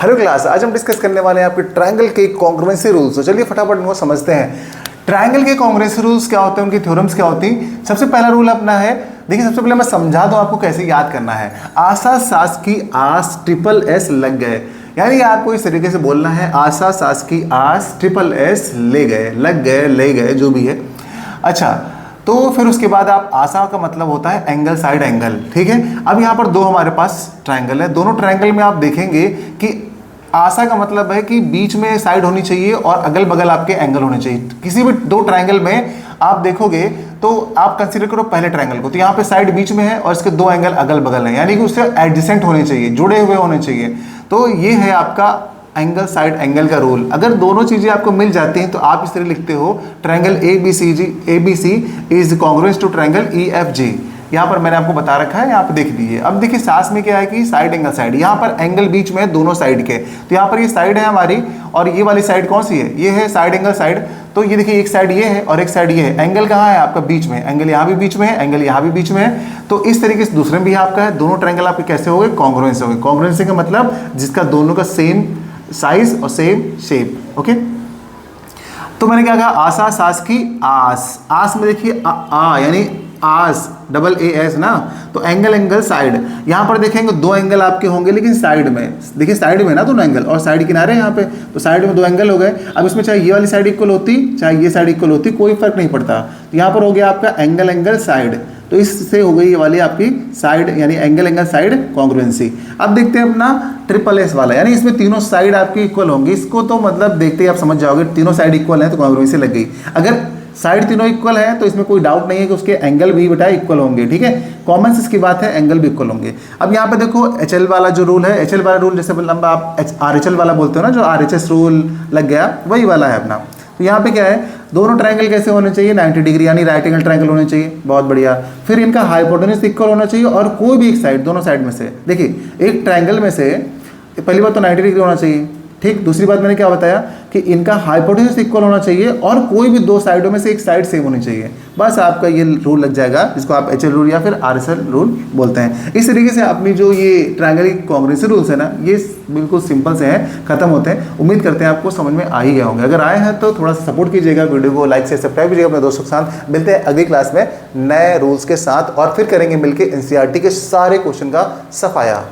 Hello class, आज हम discuss करने वाले हैं आपके ट्रायंगल के कॉन्ग्रुएंसी रूल्स। तो चलिए फटाफट इनको समझते हैं। ट्रायंगल के कॉन्ग्रुएंसी रूल्स क्या होते हैं, उनकी थ्योरम्स क्या होती हैं। सबसे पहला रूल अपना है, देखिए सबसे पहले मैं समझा दूं आपको कैसे याद करना है। आशा सास की आस ट्रिपल एस लग गए, यानी आपको इस तरीके से बोलना है, आशा सास की आस ट्रिपल एस ले गए, लग गए, ले गए, जो भी है। अच्छा, तो फिर उसके बाद आप आशा का मतलब होता है एंगल साइड एंगल, ठीक है। अब यहाँ पर दो हमारे पास ट्रायंगल है, दोनों ट्रायंगल में आप देखेंगे कि आशा का मतलब है कि बीच में साइड होनी चाहिए और अगल बगल आपके एंगल होने चाहिए। किसी भी दो ट्रायंगल में आप देखोगे तो आप कंसीडर करो पहले ट्रायंगल को, तो यहाँ पे साइड बीच में है और इसके दो एंगल अगल बगल हैं, यानी कि उससे एडजेसेंट होने चाहिए, जुड़े हुए होने चाहिए। तो ये है आपका एंगल साइड एंगल का रूल। अगर दोनों चीजें आपको मिल जाती हैं तो आप इस तरह लिखते हो, triangle A B C is congruence to triangle E F G. यहाँ पर मैंने आपको बता रखा है, यहाँ पे देख लीजिए। अब देखिए सास में क्या है कि साइड एंगल साइड, यहाँ पर एंगल बीच में है दोनों साइड के, तो यहाँ पर ये साइड है हमारी और ये वाली साइड कौन सी है, ये है साइड एंगल साइड। तो ये देखिए एक साइड ये है और एक साइड ये है। एंगल कहाँ है आपका, बीच में। एंगल यहाँ भी बीच में है, एंगल यहाँ भी बीच में है। तो इस तरीके से दूसरे में भी आपका है, दोनों ट्रायंगल आपके कैसे हो गए, कॉन्ग्रुएंस हो गए। कॉन्ग्रुएंसी का मतलब जिसका दोनों का सेम साइज और सेम शेप। ओके, तो मैंने क्या कहा, आशा सास की आस, आस में देखिए आ यानी आस डबल ए एस ना, तो एंगल एंगल साइड। यहाँ पर देखेंगे दो एंगल आपके होंगे लेकिन साइड में, देखिए साइड में ना दोनों एंगल और साइड किनारे यहाँ पे, तो साइड में दो एंगल हो गए। अब इसमें चाहे ये वाली साइड इक्वल होती चाहे ये साइड इक्वल होती, कोई फर्क नहीं पड़ता। तो यहाँ पर हो गया आपका एंगल एंगल साइड, तो इससे हो गई ये वाली आपकी साइड यानी एंगल एंगल साइड कॉन्ग्रुएंसी। अब देखते हैं अपना ट्रिपल एस वाला, यानी इसमें तीनों साइड आपकी इक्वल होंगी। इसको तो मतलब देखते ही आप समझ जाओगे, तीनों साइड इक्वल है तो कॉन्ग्रुएंसी लग गई। अगर साइड तीनों इक्वल है तो इसमें कोई डाउट नहीं है कि उसके एंगल भी बेटा इक्वल होंगे, ठीक है। कॉमन सेंस की बात है, एंगल भी इक्वल होंगे। अब यहाँ पे देखो एच एल वाला जो रूल है, एच एल वाला रूल जैसे लंबा आप आर एच एल वाला बोलते हो ना, जो आर एच एस रूल लग गया वही वाला है अपना। तो यहाँ पे क्या है, दोनों ट्रायंगल कैसे होने चाहिए, 90 डिग्री यानी राइट एंगल ट्रायंगल होने चाहिए, बहुत बढ़िया। फिर इनका हाइपोटेन्यूज इक्वल होना चाहिए और कोई भी एक साइड, दोनों साइड में से देखिए एक ट्रायंगल में से पहली बात तो 90 डिग्री होना चाहिए, ठीक। दूसरी बात मैंने क्या बताया कि इनका हाइपोटेन्यूज इक्वल होना चाहिए और कोई भी दो साइडों में से एक साइड सेम होनी चाहिए। बस आपका ये रूल लग जाएगा, जिसको आप एच एल रूल या फिर आर एस एल रूल बोलते हैं। इस तरीके से अपनी जो ये ट्रायंगल की कॉन्ग्रुएंसी रूल्स है ना, ये बिल्कुल सिंपल से हैं, खत्म होते हैं। उम्मीद करते हैं आपको समझ में आ ही गए होंगे। अगर आए हैं तो थोड़ा सा सपोर्ट कीजिएगा, वीडियो को लाइक से सब्सक्राइब कीजिएगा अपने दोस्तों के साथ। मिलते हैं अगली क्लास में नए रूल्स के साथ और फिर करेंगे मिलकर एनसीईआरटी के सारे क्वेश्चन का सफाया।